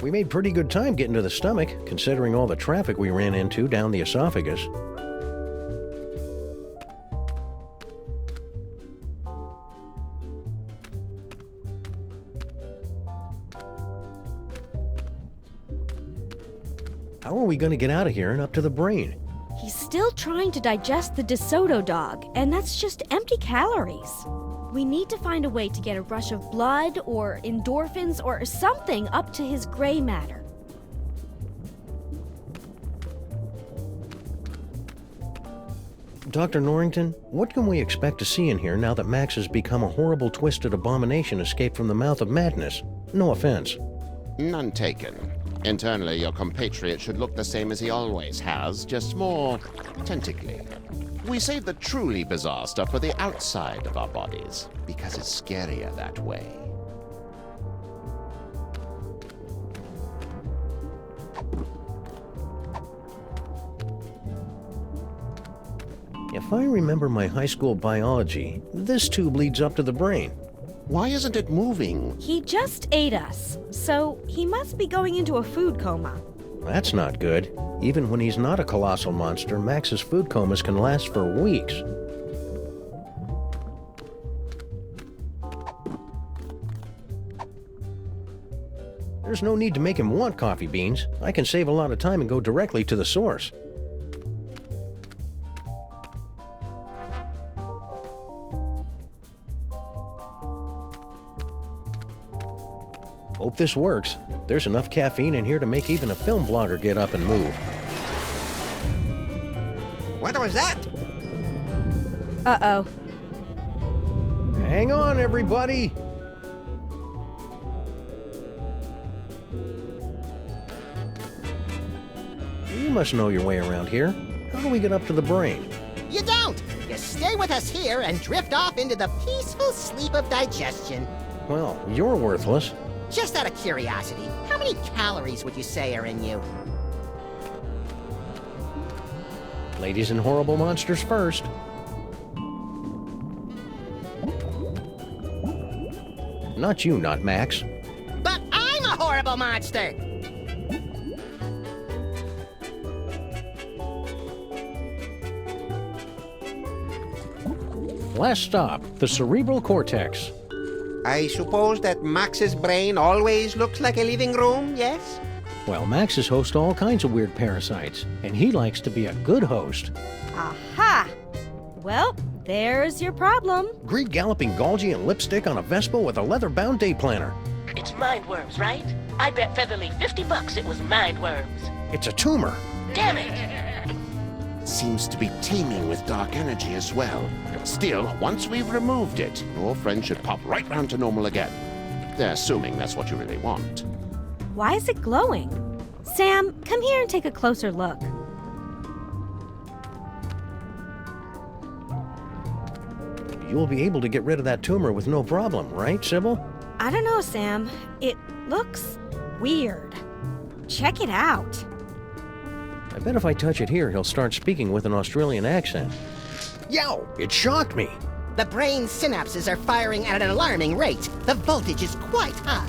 We made pretty good time getting to the stomach, considering all the traffic we ran into down the esophagus. How are we going to get out of here and up to the brain? He's still trying to digest the DeSoto dog, and that's just empty calories. We need to find a way to get a rush of blood or endorphins or something up to his gray matter. Dr. Norrington, what can we expect to see in here now that Max has become a horrible, twisted abomination escaped from the mouth of madness? No offense. None taken. Internally, your compatriot should look the same as he always has, just more tentacly. We save the truly bizarre stuff for the outside of our bodies, because it's scarier that way. If I remember my high school biology, this tube leads up to the brain. Why isn't it moving? He just ate us, so he must be going into a food coma. That's not good. Even when he's not a colossal monster, Max's food comas can last for weeks. There's no need to make him want coffee beans. I can save a lot of time and go directly to the source. Hope this works. There's enough caffeine in here to make even a film vlogger get up and move. What was that? Uh-oh. Hang on, everybody! You must know your way around here. How do we get up to the brain? You don't! You stay with us here and drift off into the peaceful sleep of digestion. Well, you're worthless. Just out of curiosity, how many calories would you say are in you? Ladies and horrible monsters first. Not you, not Max. But I'm a horrible monster! Last stop, the cerebral cortex. I suppose that Max's brain always looks like a living room, yes? Well, Max is host to all kinds of weird parasites, and he likes to be a good host. Aha! Well, there's your problem. Greed galloping Golgi and lipstick on a Vespa with a leather-bound day planner. It's mindworms, right? I bet Featherly $50 it was mindworms. It's a tumor. Damn it! Seems to be teeming with dark energy as well. Still, once we've removed it, your friend should pop right round to normal again. They're assuming that's what you really want. Why is it glowing? Sam, come here and take a closer look. You'll be able to get rid of that tumor with no problem, right, Sybil? I don't know, Sam. It looks weird. Check it out. I bet if I touch it here, he'll start speaking with an Australian accent. Yow! It shocked me! The brain synapses are firing at an alarming rate. The voltage is quite high.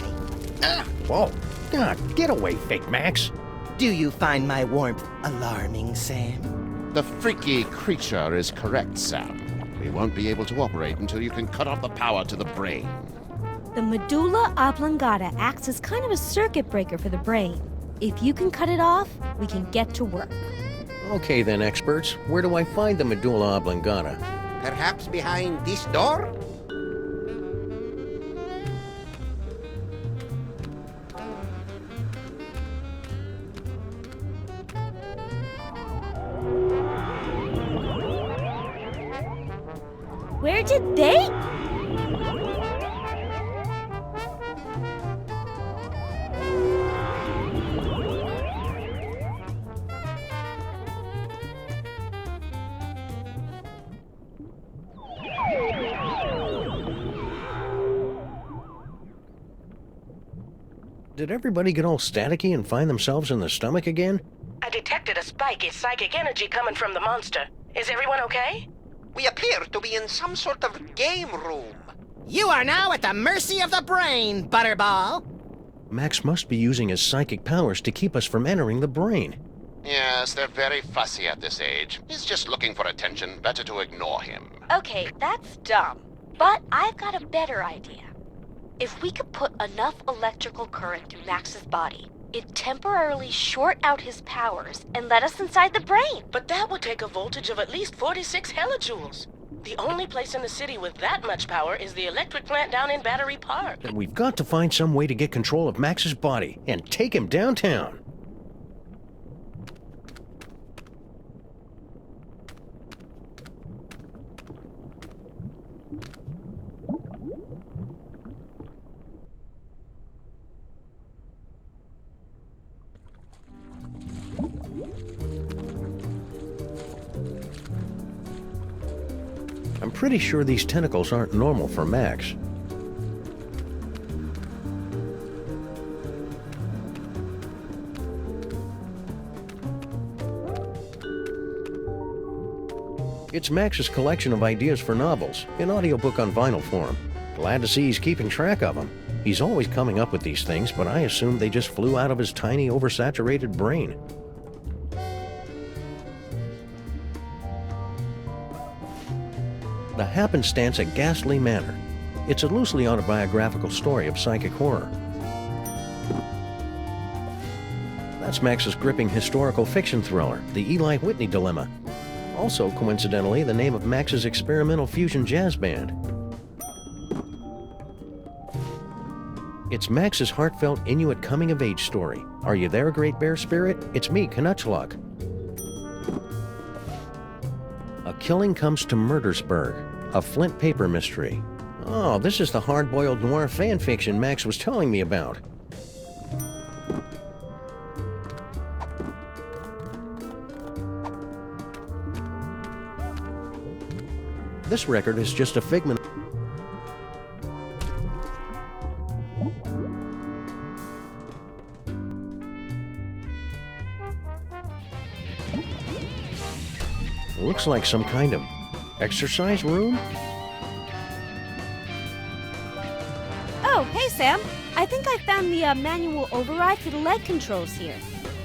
Ah! Whoa! God, get away, fake Max! Do you find my warmth alarming, Sam? The freaky creature is correct, Sam. We won't be able to operate until you can cut off the power to the brain. The medulla oblongata acts as kind of a circuit breaker for the brain. If you can cut it off, we can get to work. Okay then, experts. Where do I find the medulla oblongata? Perhaps behind this door? Where did they? Did everybody get all staticky and find themselves in the stomach again? I detected a spike in psychic energy coming from the monster. Is everyone okay? We appear to be in some sort of game room. You are now at the mercy of the brain, Butterball. Max must be using his psychic powers to keep us from entering the brain. Yes, they're very fussy at this age. He's just looking for attention. Better to ignore him. Okay, that's dumb. But I've got a better idea. If we could put enough electrical current through Max's body, it'd temporarily short out his powers and let us inside the brain. But that would take a voltage of at least 46 hellijoules. The only place in the city with that much power is the electric plant down in Battery Park. Then we've got to find some way to get control of Max's body and take him downtown. I'm pretty sure these tentacles aren't normal for Max. It's Max's collection of ideas for novels, in audiobook on vinyl form. Glad to see he's keeping track of them. He's always coming up with these things, but I assumed they just flew out of his tiny, oversaturated brain. The Happenstance at Ghastly Manor. It's a loosely autobiographical story of psychic horror. That's Max's gripping historical fiction thriller, The Eli Whitney Dilemma. Also, coincidentally, the name of Max's experimental fusion jazz band. It's Max's heartfelt Inuit coming-of-age story. Are you there, Great Bear Spirit? It's me, Knutchlug. A Killing Comes to Murdersburg, a Flint paper mystery. Oh, this is the hard-boiled noir fan fiction Max was telling me about. This record is just a figment. Looks like some kind of exercise room? Oh, hey Sam. I think I found the manual override for the leg controls here.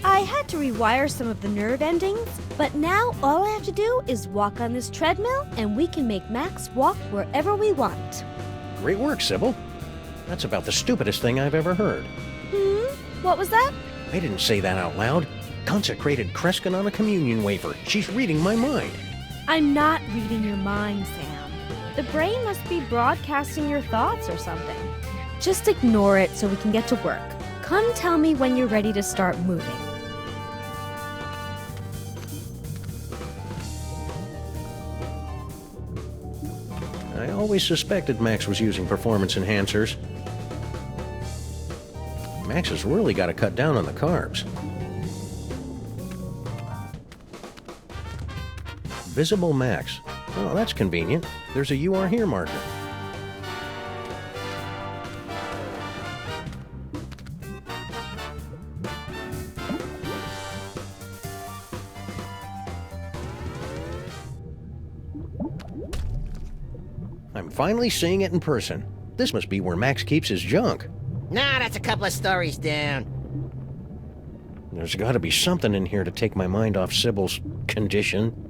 I had to rewire some of the nerve endings, but now all I have to do is walk on this treadmill and we can make Max walk wherever we want. Great work, Sybil. That's about the stupidest thing I've ever heard. What was that? I didn't say that out loud. Consecrated Kreskin on a communion wafer. She's reading my mind. I'm not reading your mind, Sam. The brain must be broadcasting your thoughts or something. Just ignore it so we can get to work. Come tell me when you're ready to start moving. I always suspected Max was using performance enhancers. Max has really got to cut down on the carbs. Visible Max. Oh, that's convenient. There's a "You Are Here" marker. I'm finally seeing it in person. This must be where Max keeps his junk. Nah, that's a couple of stories down. There's got to be something in here to take my mind off Sybil's condition.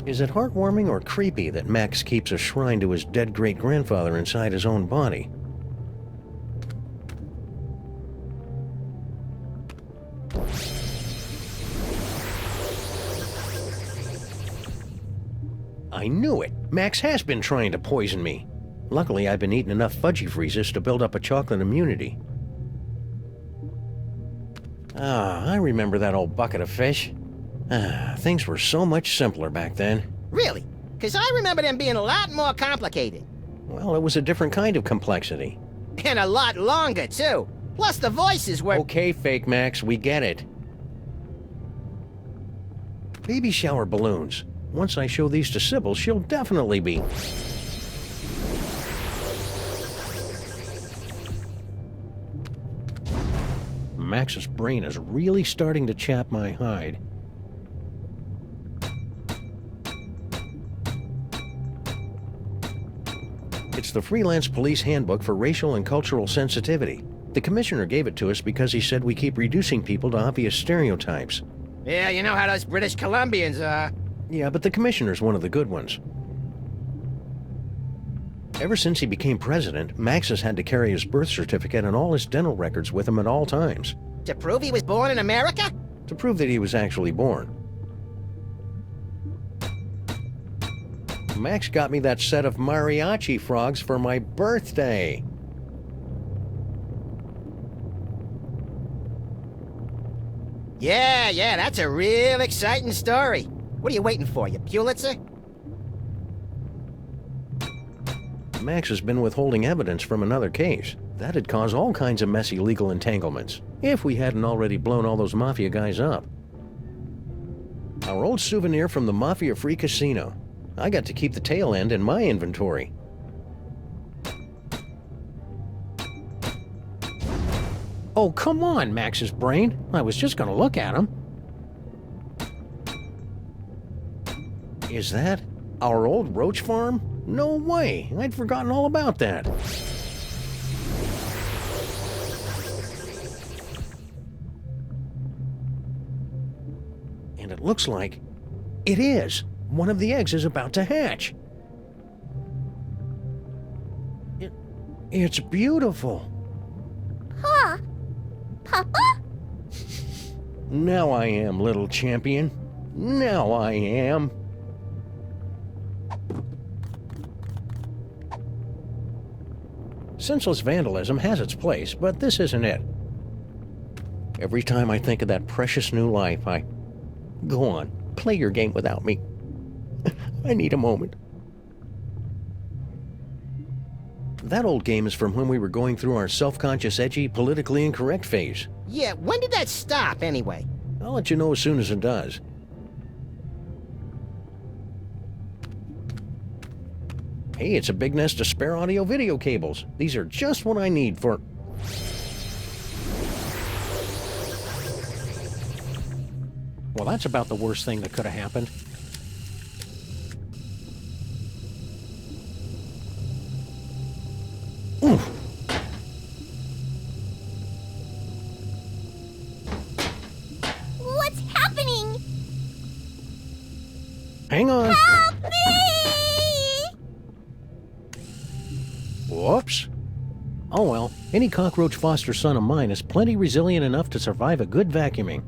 Is it heartwarming or creepy that Max keeps a shrine to his dead great-grandfather inside his own body? I knew it! Max has been trying to poison me. Luckily, I've been eating enough fudgy freezes to build up a chocolate immunity. Ah, I remember that old bucket of fish. Things were so much simpler back then. Really? Because I remember them being a lot more complicated. Well, it was a different kind of complexity. And a lot longer, too. Plus the voices were... Okay, Fake Max, we get it. Baby shower balloons. Once I show these to Sybil, she'll definitely be... Max's brain is really starting to chap my hide. It's the Freelance Police Handbook for Racial and Cultural Sensitivity. The commissioner gave it to us because he said we keep reducing people to obvious stereotypes. Yeah, you know how those British Columbians are. Yeah, but the commissioner's one of the good ones. Ever since he became president, Max has had to carry his birth certificate and all his dental records with him at all times. To prove he was born in America? To prove that he was actually born. Max got me that set of mariachi frogs for my birthday. Yeah, that's a real exciting story. What are you waiting for, you Pulitzer? Max has been withholding evidence from another case. That'd cause all kinds of messy legal entanglements, if we hadn't already blown all those mafia guys up. Our old souvenir from the mafia-free casino. I got to keep the tail end in my inventory. Oh, come on, Max's brain. I was just gonna look at him. Is that our old roach farm? No way! I'd forgotten all about that. And it looks like it is. One of the eggs is about to hatch. It's beautiful. Huh? Papa? Now I am, little champion. Now I am. Senseless vandalism has its place, but this isn't it. Every time I think of that precious new life, I... Go on, play your game without me. I need a moment. That old game is from when we were going through our self-conscious, edgy, politically incorrect phase. Yeah, when did that stop, anyway? I'll let you know as soon as it does. Hey, it's a big nest of spare audio-video cables. These are just what I need for... Well, that's about the worst thing that could have happened. Oof. What's happening? Hang on. Help me! Whoops. Oh well, any cockroach foster son of mine is plenty resilient enough to survive a good vacuuming.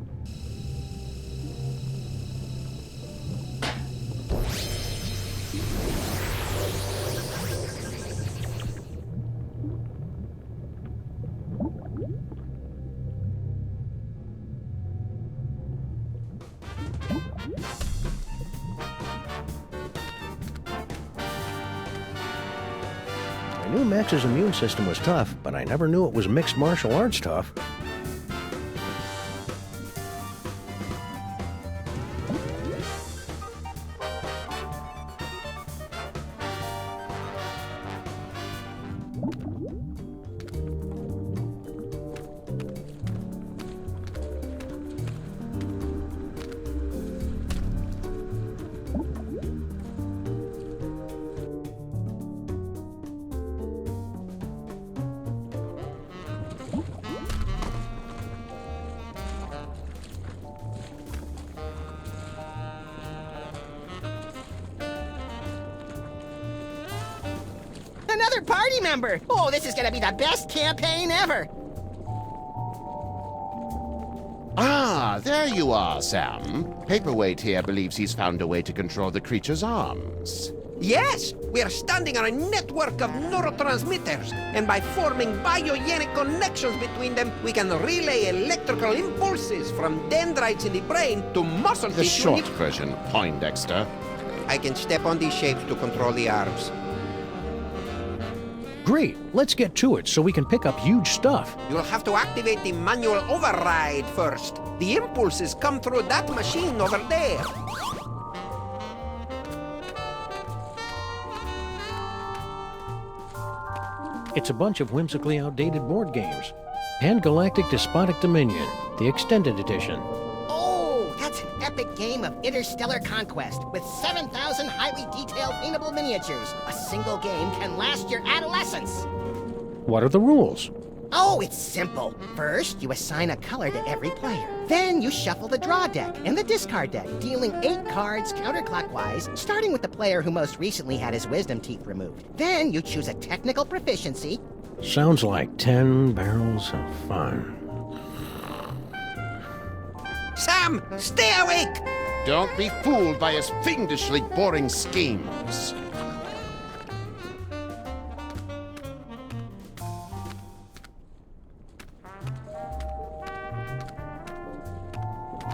I knew Max's immune system was tough, but I never knew it was mixed martial arts tough. Another party member! Oh, this is gonna be the best campaign ever! Ah, there you are, Sam. Paperwaite here believes he's found a way to control the creature's arms. Yes, we are standing on a network of neurotransmitters, and by forming biogenic connections between them, we can relay electrical impulses from dendrites in the brain to muscle The tissue. short version, Poindexter. I can step on these shapes to control the arms. Great, let's get to it so we can pick up huge stuff. You'll have to activate the manual override first. The impulses come through that machine over there. It's a bunch of whimsically outdated board games. Pan-Galactic Despotic Dominion, the Extended Edition. Oh, that's an epic game of interstellar conquest with 7,000 highly detailed paintable miniatures. A single game can last your adolescence. What are the rules? Oh, it's simple. First, you assign a color to every player. Then you shuffle the draw deck and the discard deck, dealing 8 cards counterclockwise, starting with the player who most recently had his wisdom teeth removed. Then you choose a technical proficiency. Sounds like 10 barrels of fun. Sam, stay awake! Don't be fooled by his fiendishly boring schemes.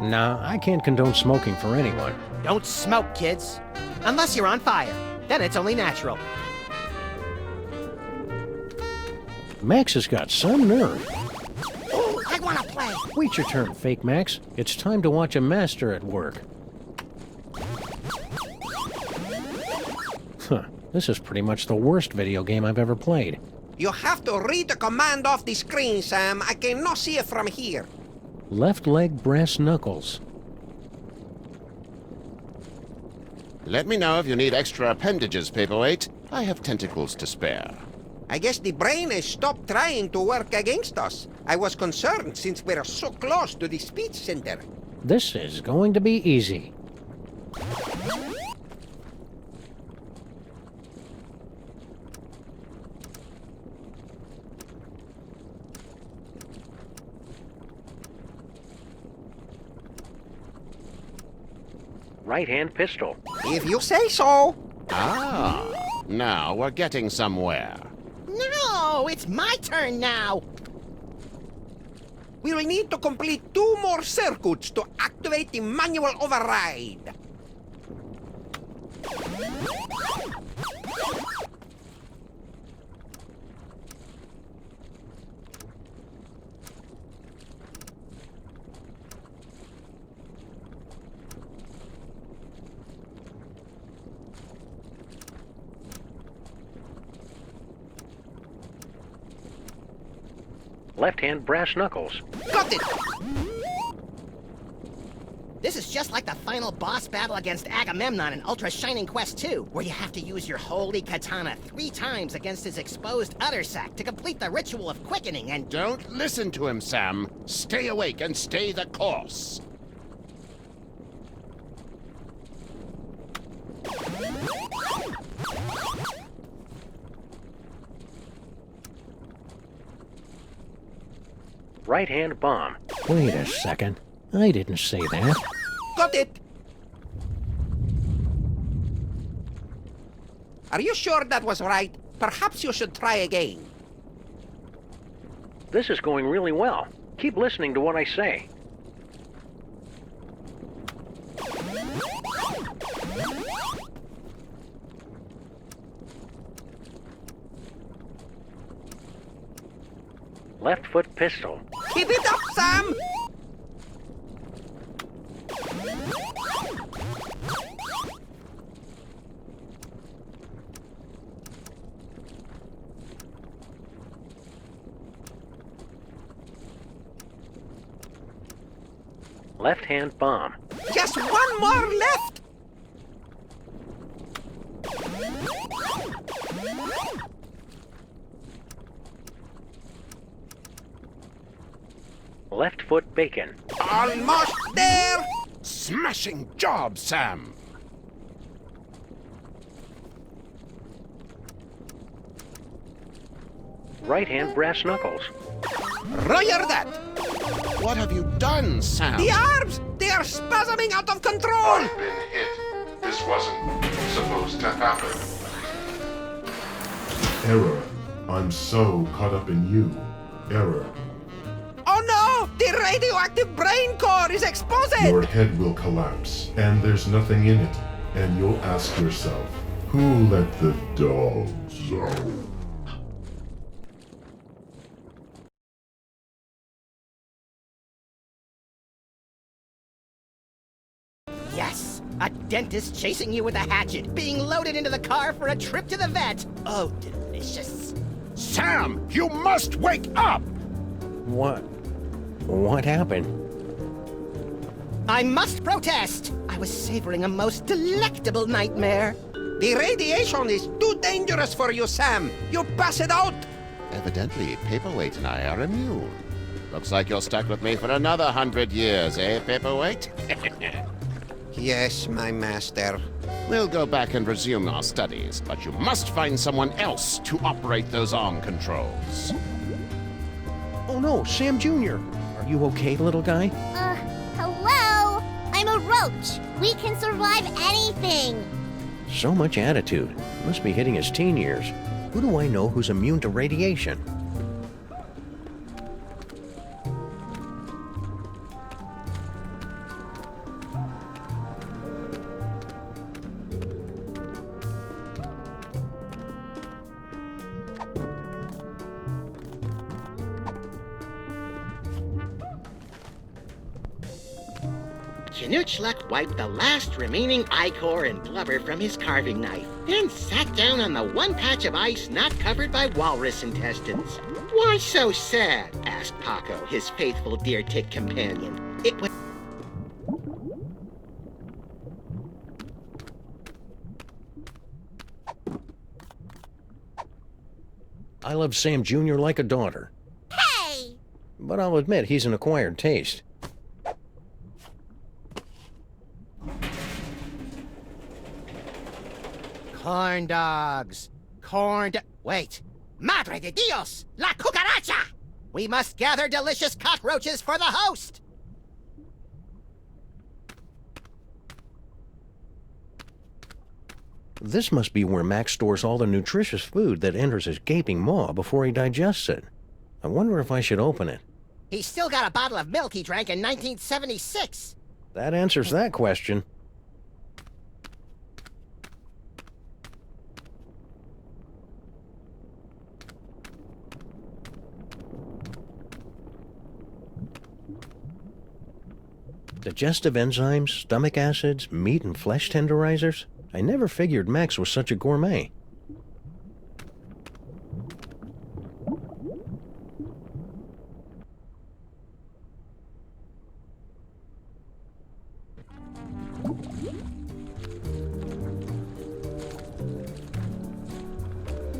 Nah, I can't condone smoking for anyone. Don't smoke, kids. Unless you're on fire. Then it's only natural. Max has got some nerve. Oh, I want to play. Wait your turn, Fake Max. It's time to watch a master at work. Huh, this is pretty much the worst video game I've ever played. You have to read the command off the screen, Sam. I cannot see it from here. Left leg brass knuckles. Let me know if you need extra appendages, Paperwaite. I have tentacles to spare. I guess the brain has stopped trying to work against us. I was concerned since we're so close to the speech center. This is going to be easy. Right-hand pistol. If you say so. Ah, now we're getting somewhere. No, it's my turn now. We will need to complete 2 more circuits to activate the manual override. Left-hand brass knuckles. Got it! This is just like the final boss battle against Agamemnon in Ultra Shining Quest 2, where you have to use your holy katana 3 times against his exposed udder sac to complete the ritual of quickening and... Don't listen to him, Sam. Stay awake and stay the course. Right-hand bomb. Wait a second. I didn't say that. Got it! Are you sure that was right? Perhaps you should try again. This is going really well. Keep listening to what I say. Left foot pistol. Keep it up, Sam! Left-hand bomb. Just 1 more left! Left foot bacon. Almost there! Smashing job, Sam. Right-hand brass knuckles. Roger that! What have you done, Sam? The arms! They are spasming out of control! I've been hit. This wasn't supposed to happen. Error. I'm so caught up in you. Error. Oh no! The radioactive brain core is exposed! Your head will collapse, and there's nothing in it. And you'll ask yourself, who let the dogs out? Yes! A dentist chasing you with a hatchet, being loaded into the car for a trip to the vet! Oh, delicious. Sam, you must wake up! What happened? I must protest! I was savoring a most delectable nightmare. The radiation is too dangerous for you, Sam. You pass it out. Evidently, Paperwaite and I are immune. Looks like you're stuck with me for another 100 years, eh, Paperwaite? Yes, my master. We'll go back and resume our studies, but you must find someone else to operate those arm controls. Oh no, Sam Jr. Are you okay, little guy? Hello? I'm a roach. We can survive anything. So much attitude. Must be hitting his teen years. Who do I know who's immune to radiation? Knutschluck wiped the last remaining ichor and blubber from his carving knife, then sat down on the one patch of ice not covered by walrus intestines. Why so sad? Asked Paco, his faithful deer tick companion. It was... I love Sam Jr. like a daughter. Hey! But I'll admit he's an acquired taste. Corn dogs. Wait. Madre de Dios! La cucaracha! We must gather delicious cockroaches for the host! This must be where Max stores all the nutritious food that enters his gaping maw before he digests it. I wonder if I should open it. He's still got a bottle of milk he drank in 1976. That answers that question. Digestive enzymes, stomach acids, meat and flesh tenderizers? I never figured Max was such a gourmet.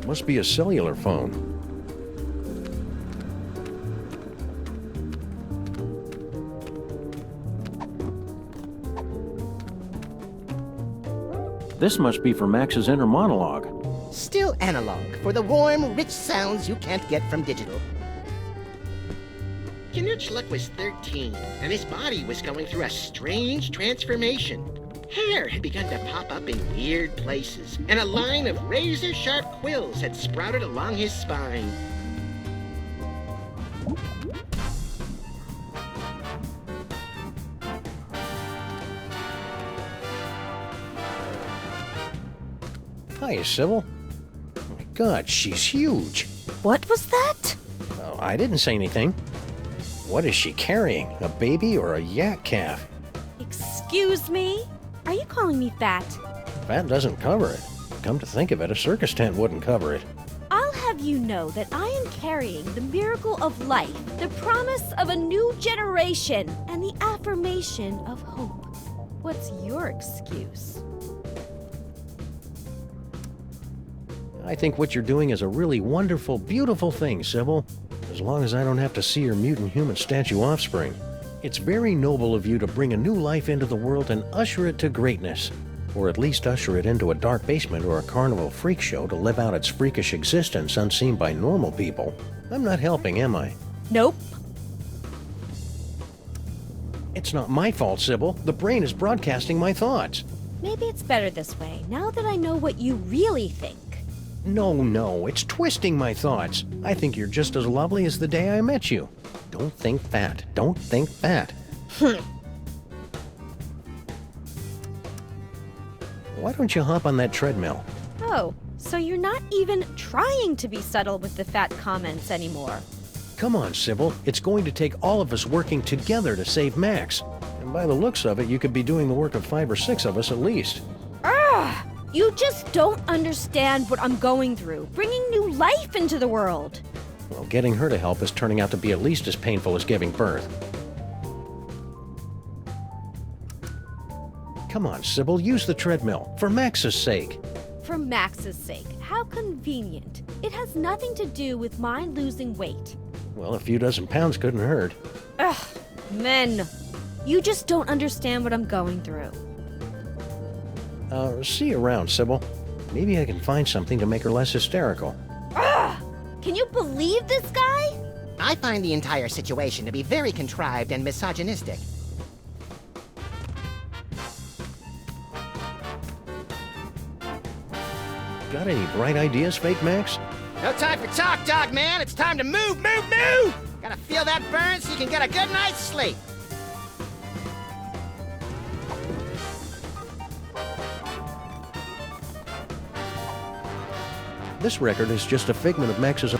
Must be a cellular phone. This must be for Max's inner monologue. Still analog, for the warm, rich sounds you can't get from digital. Knutschluck was 13, and his body was going through a strange transformation. Hair had begun to pop up in weird places, and a line of razor-sharp quills had sprouted along his spine. Hiya, Sybil. Oh my God, she's huge. What was that? Oh, I didn't say anything. What is she carrying? A baby or a yak calf? Excuse me? Are you calling me fat? Fat doesn't cover it. Come to think of it, a circus tent wouldn't cover it. I'll have you know that I am carrying the miracle of life, the promise of a new generation, and the affirmation of hope. What's your excuse? I think what you're doing is a really wonderful, beautiful thing, Sybil. As long as I don't have to see your mutant human statue offspring. It's very noble of you to bring a new life into the world and usher it to greatness. Or at least usher it into a dark basement or a carnival freak show to live out its freakish existence unseen by normal people. I'm not helping, am I? Nope. It's not my fault, Sybil. The brain is broadcasting my thoughts. Maybe it's better this way, now that I know what you really think. No, it's twisting my thoughts. I think you're just as lovely as the day I met you. Don't think fat. Don't think fat. Why don't you hop on that treadmill? Oh, so you're not even trying to be subtle with the fat comments anymore. Come on, Sybil. It's going to take all of us working together to save Max. And by the looks of it, you could be doing the work of 5 or 6 of us at least. You just don't understand what I'm going through, bringing new life into the world. Well, getting her to help is turning out to be at least as painful as giving birth. Come on, Sybil, use the treadmill, for Max's sake. For Max's sake, how convenient. It has nothing to do with my losing weight. Well, a few dozen pounds couldn't hurt. Ugh, men. You just don't understand what I'm going through. See you around, Sybil. Maybe I can find something to make her less hysterical. Ugh! Can you believe this guy? I find the entire situation to be very contrived and misogynistic. Got any bright ideas, Fake Max? No time for talk, dog man. It's time to move, move, move! Gotta feel that burn so you can get a good night's sleep. This record is just a figment of Max's...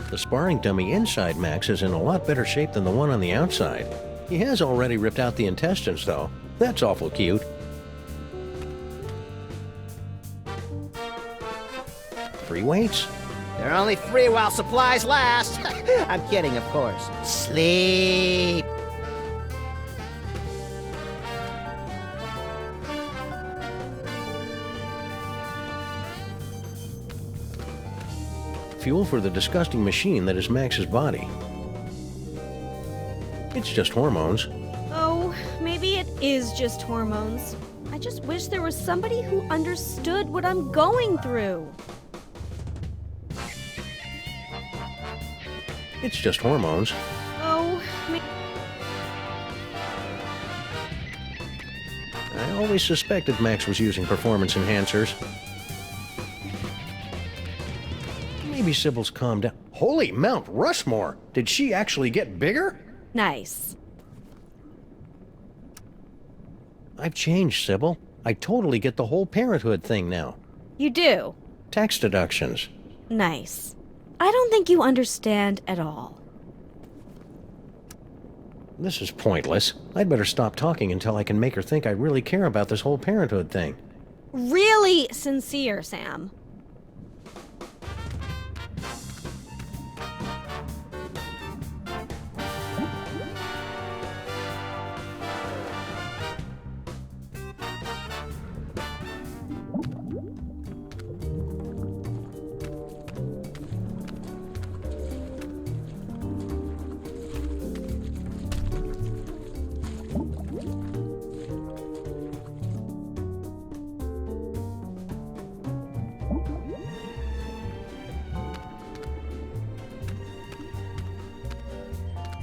The sparring dummy inside Max is in a lot better shape than the one on the outside. He has already ripped out the intestines, though. That's awful cute. Free weights? They're only free while supplies last. I'm kidding, of course. Sleep. Fuel for the disgusting machine that is Max's body. It's just hormones. Oh, maybe it is just hormones. I just wish there was somebody who understood what I'm going through. It's just hormones. Oh, I always suspected Max was using performance enhancers. Maybe Sybil's calmed down. Holy Mount Rushmore! Did she actually get bigger? nice. I've changed, Sybil. I totally get the whole parenthood thing now. You do? Tax deductions. Nice. I don't think you understand at all. This is pointless. I'd better stop talking until I can make her think I really care about this whole parenthood thing. Really sincere, Sam.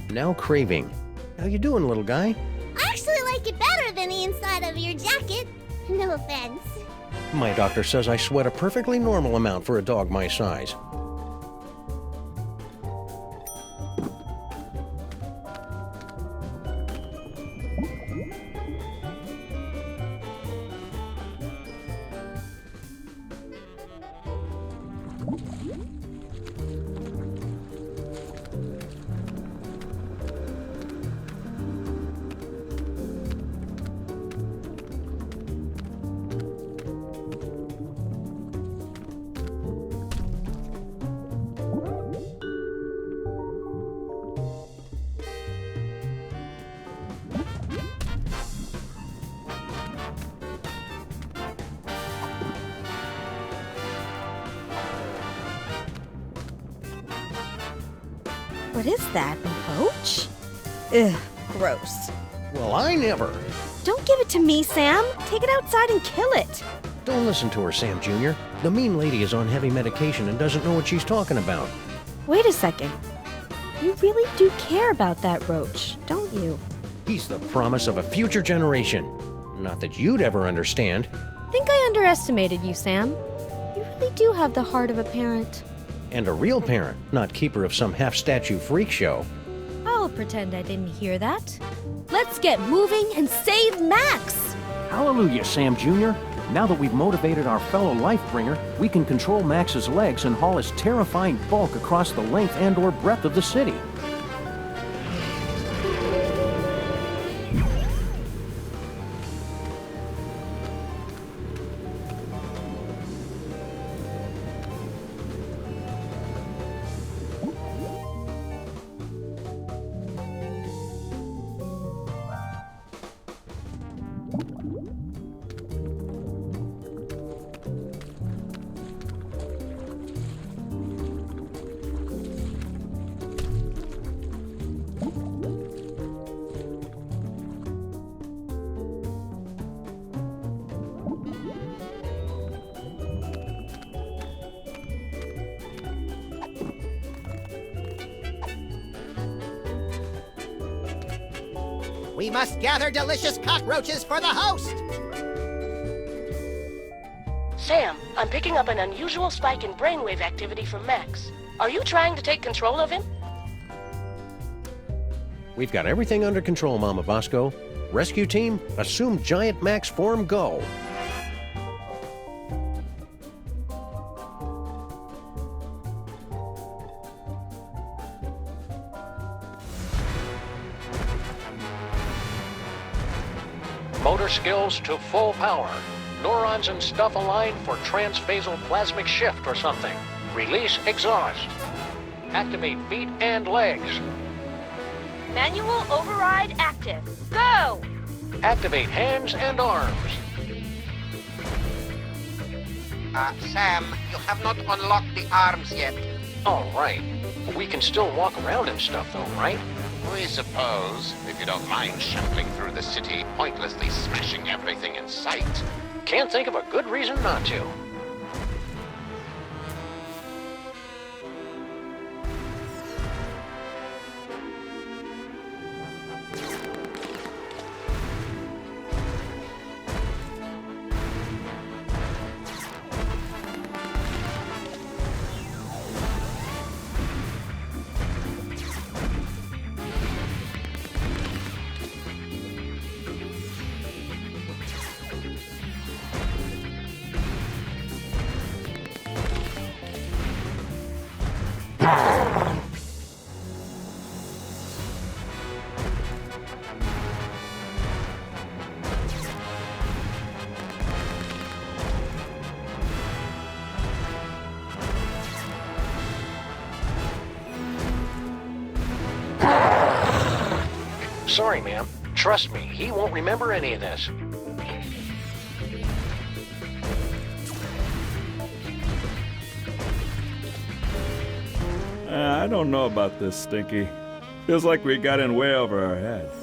Now craving. How you doing, little guy? I actually like it better than the inside of your jacket. No offense. My doctor says I sweat a perfectly normal amount for a dog my size. What is that, a roach? Ugh, gross. Well, I never. Don't give it to me, Sam. Take it outside and kill it. Don't listen to her, Sam Jr. The mean lady is on heavy medication and doesn't know what she's talking about. Wait a second. You really do care about that roach, don't you? He's the promise of a future generation. Not that you'd ever understand. Think I underestimated you, Sam. You really do have the heart of a parent. And a real parent, not keeper of some half-statue freak show. I'll pretend I didn't hear that. Let's get moving and save Max! Hallelujah, Sam Jr. Now that we've motivated our fellow Lifebringer, we can control Max's legs and haul his terrifying bulk across the length and/or breadth of the city. We must gather delicious cockroaches for the host! Sam, I'm picking up an unusual spike in brainwave activity from Max. Are you trying to take control of him? We've got everything under control, Mama Bosco. Rescue team, assume Giant Max form, go. Motor skills to full power. Neurons and stuff aligned for transphasal plasmic shift or something. Release exhaust. Activate feet and legs. Manual override active. Go! Activate hands and arms. Sam, you have not unlocked the arms yet. All right. We can still walk around and stuff though, right? We suppose, if you don't mind shuffling through the city, pointlessly smashing everything in sight. Can't think of a good reason not to. Sorry, ma'am. Trust me, he won't remember any of this. I don't know about this, Stinky. Feels like we got in way over our heads.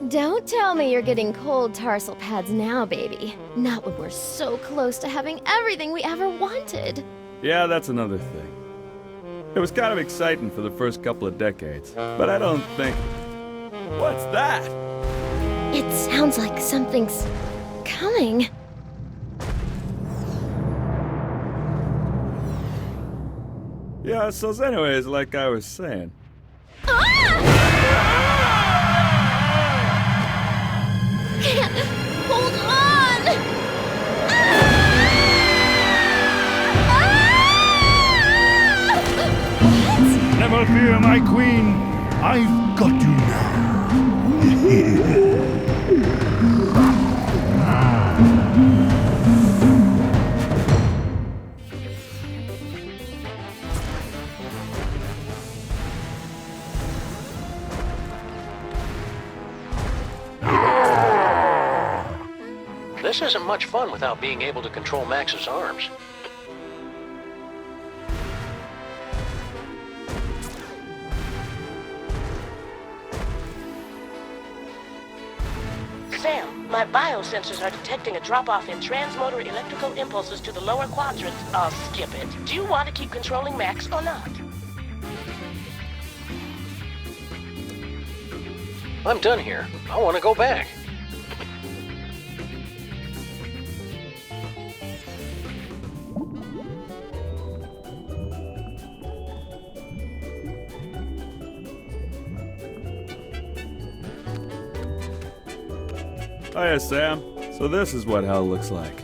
Don't tell me you're getting cold tarsal pads now, baby. Not when we're so close to having everything we ever wanted. Yeah, that's another thing. It was kind of exciting for the first couple of decades, but I don't think... What's that? It sounds like something's coming. Yeah, so anyways, like I was saying... Can't hold on! Never fear, my queen. I've got you now. This isn't much fun without being able to control Max's arms. Sam, my biosensors are detecting a drop-off in transmotor electrical impulses to the lower quadrant. I'll skip it. Do you want to keep controlling Max or not? I'm done here. I want to go back. Hiya, Sam. So this is what hell looks like.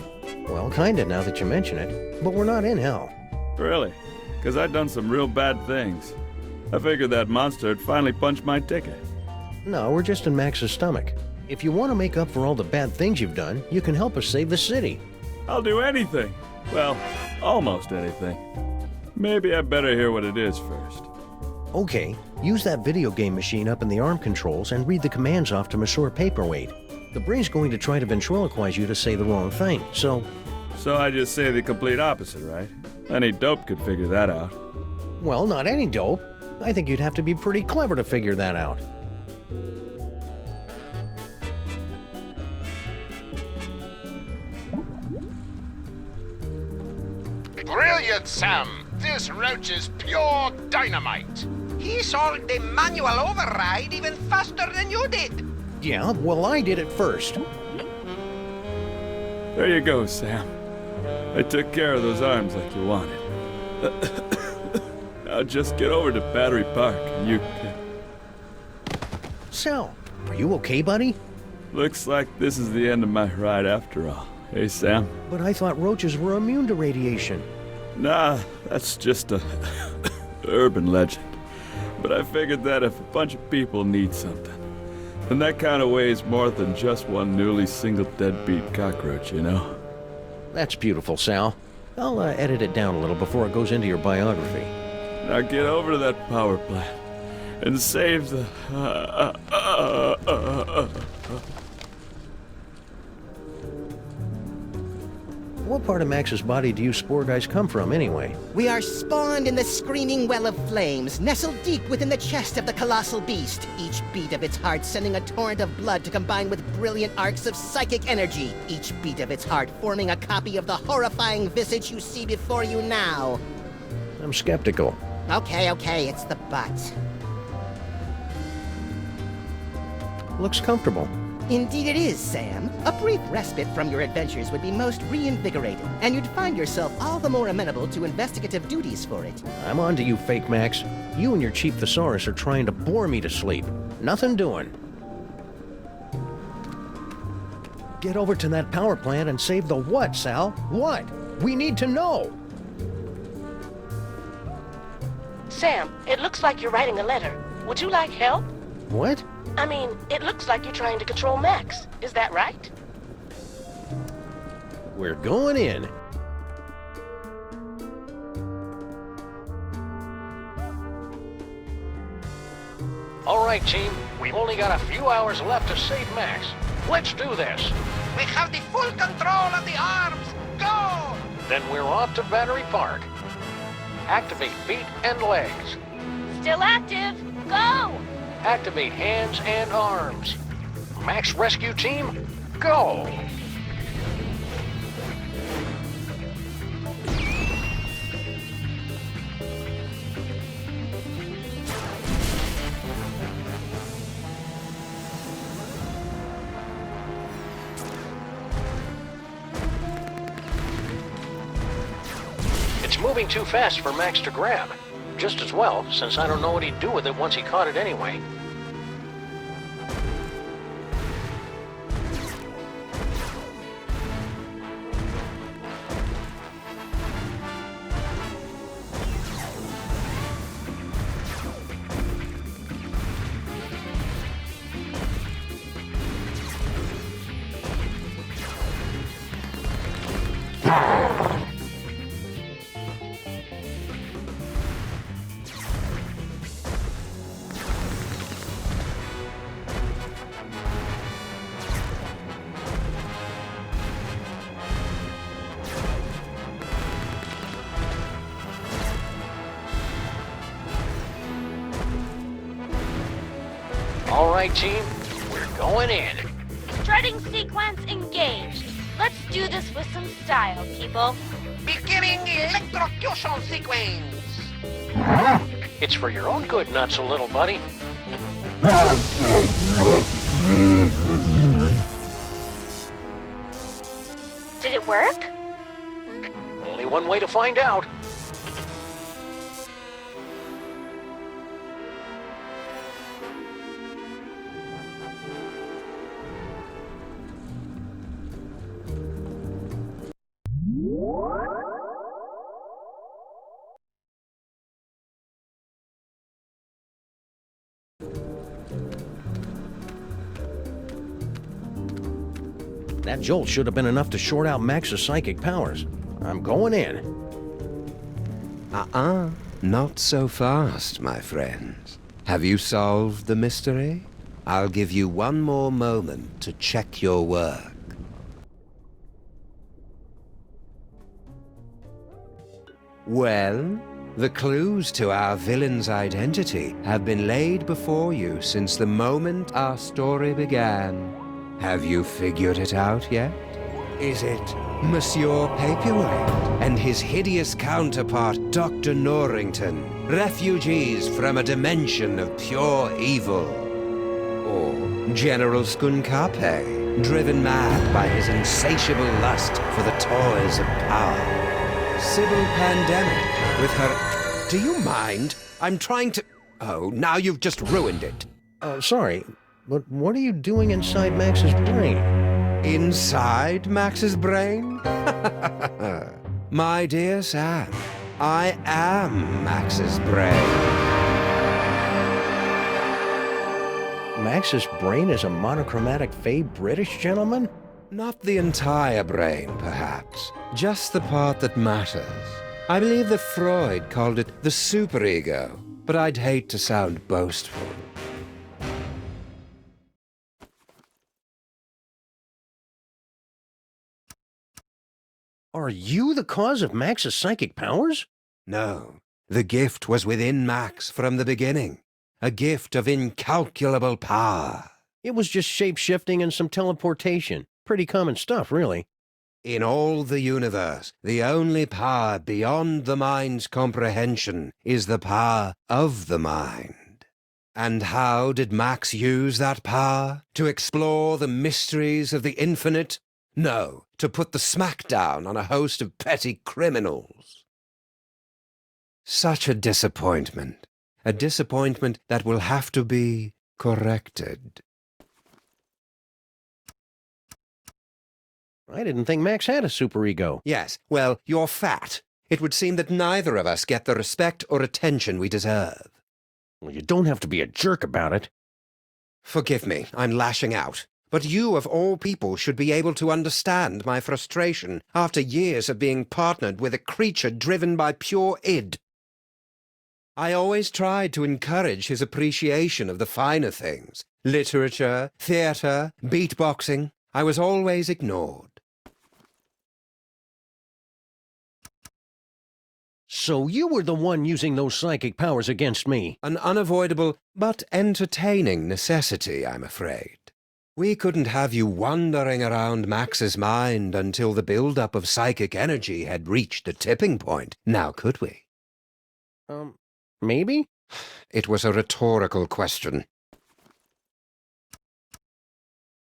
Well, kinda now that you mention it, but we're not in hell. Really? Because I'd done some real bad things. I figured that monster had finally punched my ticket. No, we're just in Max's stomach. If you want to make up for all the bad things you've done, you can help us save the city. I'll do anything. Well, almost anything. Maybe I better hear what it is first. Okay, use that video game machine up in the arm controls and read the commands off to Monsieur Paperwaite. The brain's going to try to ventriloquize you to say the wrong thing, so... So I just say the complete opposite, right? Any dope could figure that out. Well, not any dope. I think you'd have to be pretty clever to figure that out. Brilliant, Sam! This roach is pure dynamite! He solved the manual override even faster than you did. Yeah, well, I did it first. There you go, Sam. I took care of those arms like you wanted. Now just get over to Battery Park and you can... Sal, are you okay, buddy? Looks like this is the end of my ride after all. Hey, Sam? But I thought roaches were immune to radiation. Nah, that's just a urban legend. But I figured that if a bunch of people need something, then that kind of weighs more than just one newly single deadbeat cockroach, you know? That's beautiful, Sal. I'll edit it down a little before it goes into your biography. Now get over to that power plant and save the... What part of Max's body do you spore guys come from, anyway? We are spawned in the screaming well of flames, nestled deep within the chest of the colossal beast, each beat of its heart sending a torrent of blood to combine with brilliant arcs of psychic energy, each beat of its heart forming a copy of the horrifying visage you see before you now. I'm skeptical. Okay, it's the butt. Looks comfortable. Indeed it is, Sam. A brief respite from your adventures would be most reinvigorating, and you'd find yourself all the more amenable to investigative duties for it. I'm on to you, Fake Max. You and your cheap thesaurus are trying to bore me to sleep. Nothing doing. Get over to that power plant and save the what, Sal? What? We need to know! Sam, it looks like you're writing a letter. Would you like help? What? I mean, it looks like you're trying to control Max. Is that right? We're going in. All right, team. We've only got a few hours left to save Max. Let's do this. We have the full control of the arms. Go! Then we're off to Battery Park. Activate feet and legs. Still active. Go! Activate hands and arms. Max Rescue Team, go! It's moving too fast for Max to grab. Just as well, since I don't know what he'd do with it once he caught it anyway. All right, team, we're going in. Strutting sequence engaged. Let's do this with some style, people. Beginning electrocution sequence. It's for your own good, not so little buddy. Did it work? Only one way to find out. That jolt should have been enough to short out Max's psychic powers. I'm going in. Not so fast, my friends. Have you solved the mystery? I'll give you one more moment to check your work. Well, the clues to our villain's identity have been laid before you since the moment our story began. Have you figured it out yet? Is it Monsieur Paperwaite and his hideous counterpart, Dr. Norrington, refugees from a dimension of pure evil? Or General Skunkape, driven mad by his insatiable lust for the toys of power. Sybil Pandemic, with her... Do you mind? I'm trying to... Oh, now you've just ruined it. Sorry, but what are you doing inside Max's brain? Inside Max's brain? My dear Sam, I am Max's brain. Max's brain is a monochromatic fey British gentleman? Not the entire brain, perhaps. Just the part that matters. I believe that Freud called it the superego, but I'd hate to sound boastful. Are you the cause of Max's psychic powers? No. The gift was within Max from the beginning. A gift of incalculable power. It was just shape-shifting and some teleportation. Pretty common stuff, really. In all the universe, the only power beyond the mind's comprehension is the power of the mind. And how did Max use that power? To explore the mysteries of the infinite? No, to put the smackdown on a host of petty criminals. Such a disappointment. A disappointment that will have to be corrected. I didn't think Max had a superego. Yes, well, you're fat. It would seem that neither of us get the respect or attention we deserve. Well, you don't have to be a jerk about it. Forgive me, I'm lashing out. But you, of all people, should be able to understand my frustration after years of being partnered with a creature driven by pure id. I always tried to encourage his appreciation of the finer things. Literature, theatre, beatboxing. I was always ignored. So you were the one using those psychic powers against me. An unavoidable but entertaining necessity, I'm afraid. We couldn't have you wandering around Max's mind until the build-up of psychic energy had reached a tipping point, now could we? Maybe? It was a rhetorical question.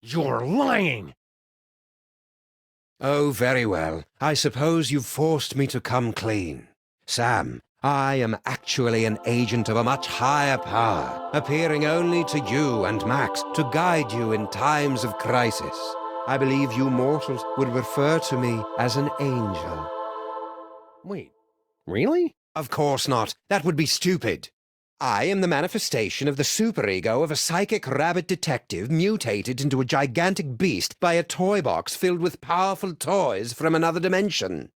You're lying! Oh, very well. I suppose you've forced me to come clean. Sam, I am actually an agent of a much higher power, appearing only to you and Max to guide you in times of crisis. I believe you mortals would refer to me as an angel. Wait, really? Of course not. That would be stupid. I am the manifestation of the superego of a psychic rabbit detective mutated into a gigantic beast by a toy box filled with powerful toys from another dimension.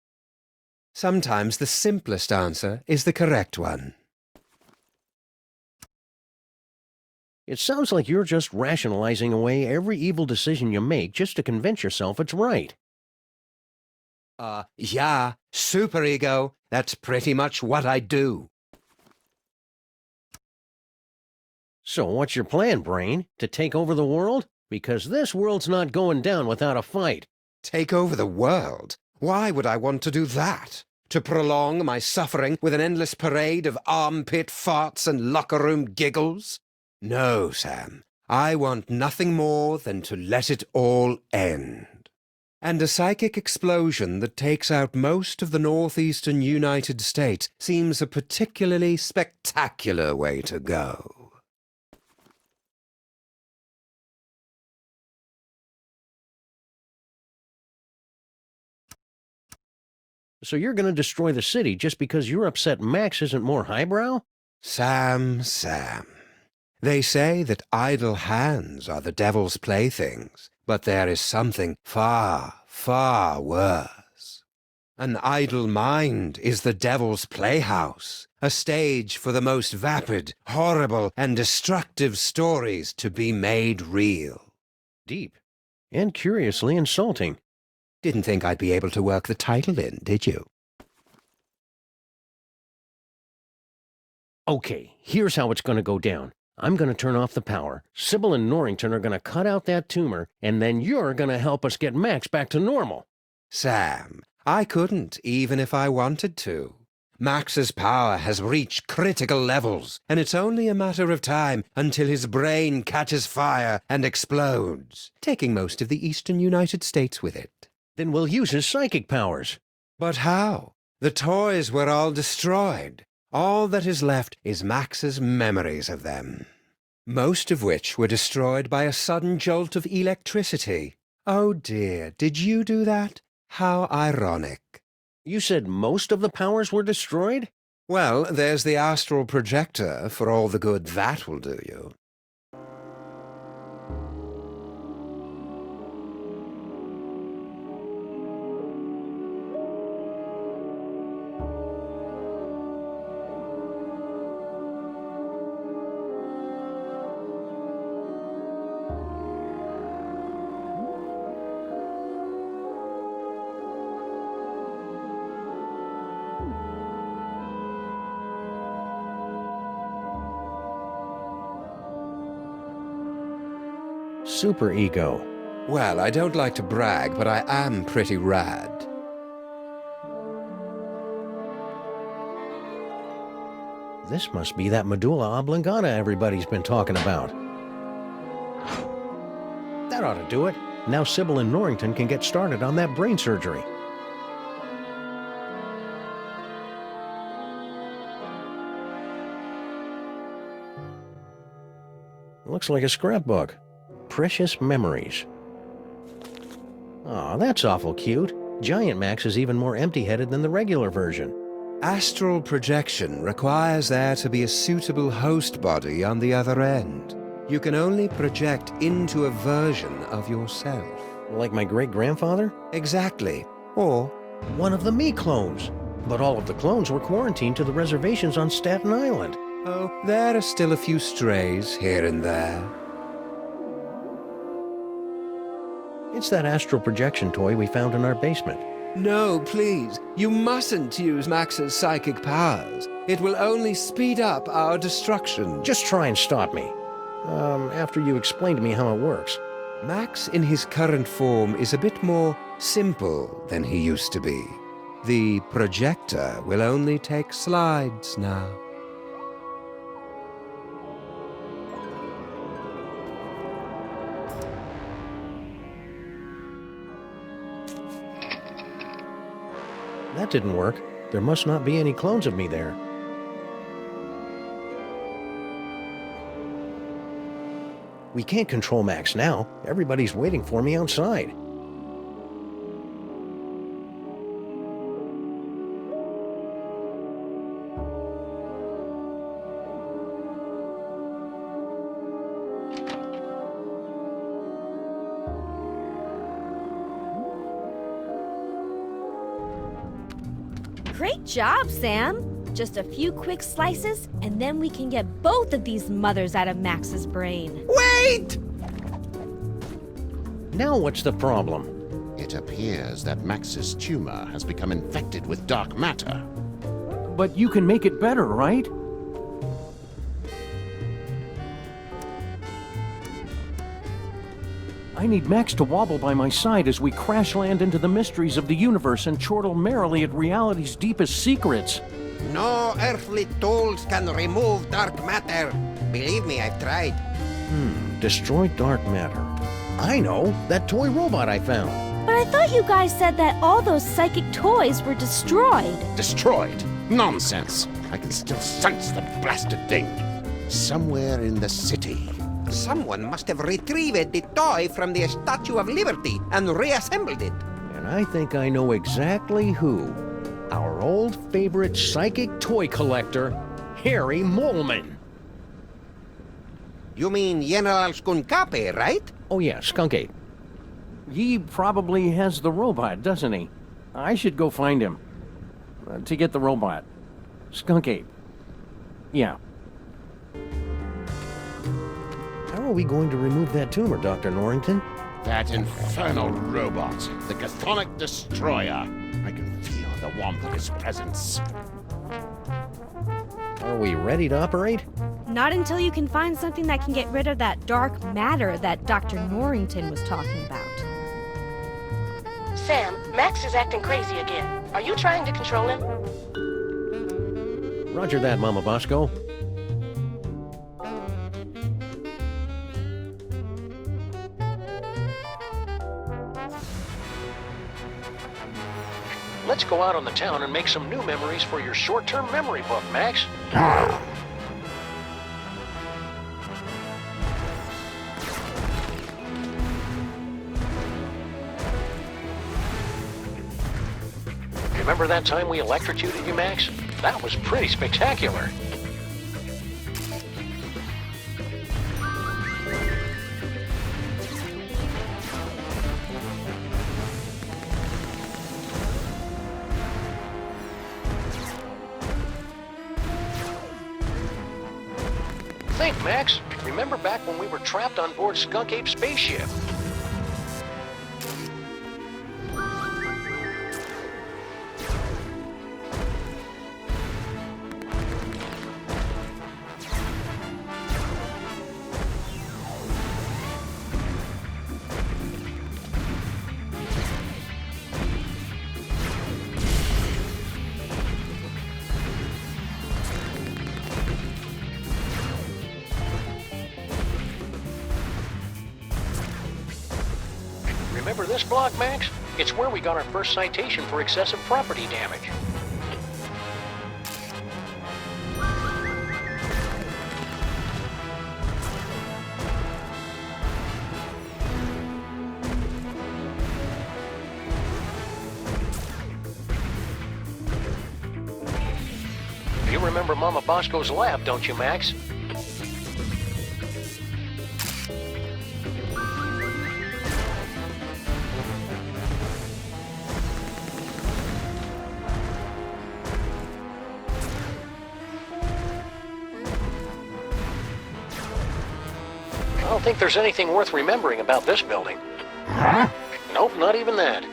Sometimes the simplest answer is the correct one. It sounds like you're just rationalizing away every evil decision you make just to convince yourself it's right. Yeah, superego. That's pretty much what I do. So what's your plan, Brain? To take over the world? Because this world's not going down without a fight. Take over the world? Why would I want to do that? To prolong my suffering with an endless parade of armpit farts and locker room giggles? No, Sam. I want nothing more than to let it all end. And a psychic explosion that takes out most of the northeastern United States seems a particularly spectacular way to go. So you're going to destroy the city just because you're upset Max isn't more highbrow? Sam. They say that idle hands are the devil's playthings, but there is something far, far worse. An idle mind is the devil's playhouse, a stage for the most vapid, horrible, and destructive stories to be made real. Deep. And curiously insulting. Didn't think I'd be able to work the title in, did you? Okay, here's how it's going to go down. I'm going to turn off the power. Sybil and Norrington are going to cut out that tumor, and then you're going to help us get Max back to normal. Sam, I couldn't, even if I wanted to. Max's power has reached critical levels, and it's only a matter of time until his brain catches fire and explodes, taking most of the eastern United States with it. Then we'll use his psychic powers. But how? The toys were all destroyed. All that is left is Max's memories of them, most of which were destroyed by a sudden jolt of electricity. Oh dear, did you do that? How ironic. You said most of the powers were destroyed? Well, there's the astral projector, for all the good that will do you. Superego. Well, I don't like to brag, but I am pretty rad. This must be that medulla oblongata everybody's been talking about. That ought to do it. Now Sybil and Norrington can get started on that brain surgery. Looks like a scrapbook. Precious memories. Aw, that's awful cute. Giant Max is even more empty-headed than the regular version. Astral projection requires there to be a suitable host body on the other end. You can only project into a version of yourself. Like my great-grandfather? Exactly. Or one of the me clones. But all of the clones were quarantined to the reservations on Staten Island. Oh, there are still a few strays here and there. It's that astral projection toy we found in our basement. No, please. You mustn't use Max's psychic powers. It will only speed up our destruction. Just try and stop me. After you explain to me how it works. Max in his current form is a bit more simple than he used to be. The projector will only take slides now. That didn't work. There must not be any clones of me there. We can't control Max now. Everybody's waiting for me outside. Great job, Sam. Just a few quick slices, and then we can get both of these mothers out of Max's brain. Wait! Now what's the problem? It appears that Max's tumor has become infected with dark matter. But you can make it better, right? I need Max to wobble by my side as we crash land into the mysteries of the universe and chortle merrily at reality's deepest secrets. No earthly tools can remove dark matter. Believe me, I've tried. Destroy dark matter. I know, that toy robot I found. But I thought you guys said that all those psychic toys were destroyed. Destroyed? Nonsense! I can still sense the blasted thing. Somewhere in the city. Someone must have retrieved the toy from the Statue of Liberty and reassembled it. And I think I know exactly who. Our old favorite psychic toy collector, Harry Molman. You mean General Skunkape, right? Oh yeah, Skunk Ape. He probably has the robot, doesn't he? I should go find him. To get the robot. Skunk Ape. Yeah. How are we going to remove that tumor, Dr. Norrington? That infernal robot, the Chthonic Destroyer. I can feel the warmth of his presence. Are we ready to operate? Not until you can find something that can get rid of that dark matter that Dr. Norrington was talking about. Sam, Max is acting crazy again. Are you trying to control him? Roger that, Mama Bosco. Let's go out on the town and make some new memories for your short-term memory book, Max. Remember that time we electrocuted you, Max? That was pretty spectacular. Think, Max. Remember back when we were trapped on board Skunk Ape's spaceship? Remember this block, Max? It's where we got our first citation for excessive property damage. You remember Mama Bosco's lab, don't you, Max? I don't think there's anything worth remembering about this building. Huh? Nope, not even that.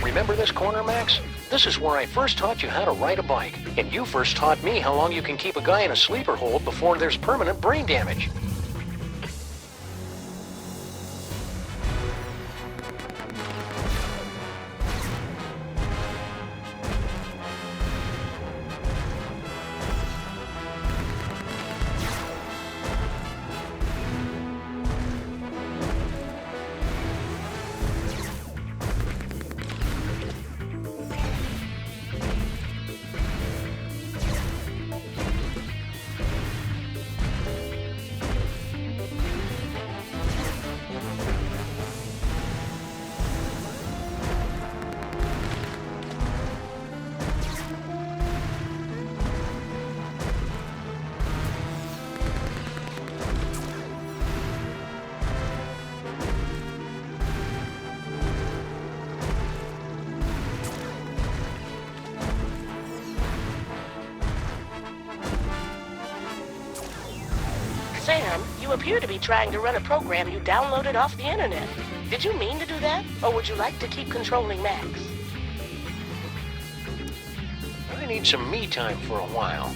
Remember this corner, Max? This is where I first taught you how to ride a bike, and you first taught me how long you can keep a guy in a sleeper hold before there's permanent brain damage. Sam, you appear to be trying to run a program you downloaded off the internet. Did you mean to do that, or would you like to keep controlling Max? I need some me time for a while.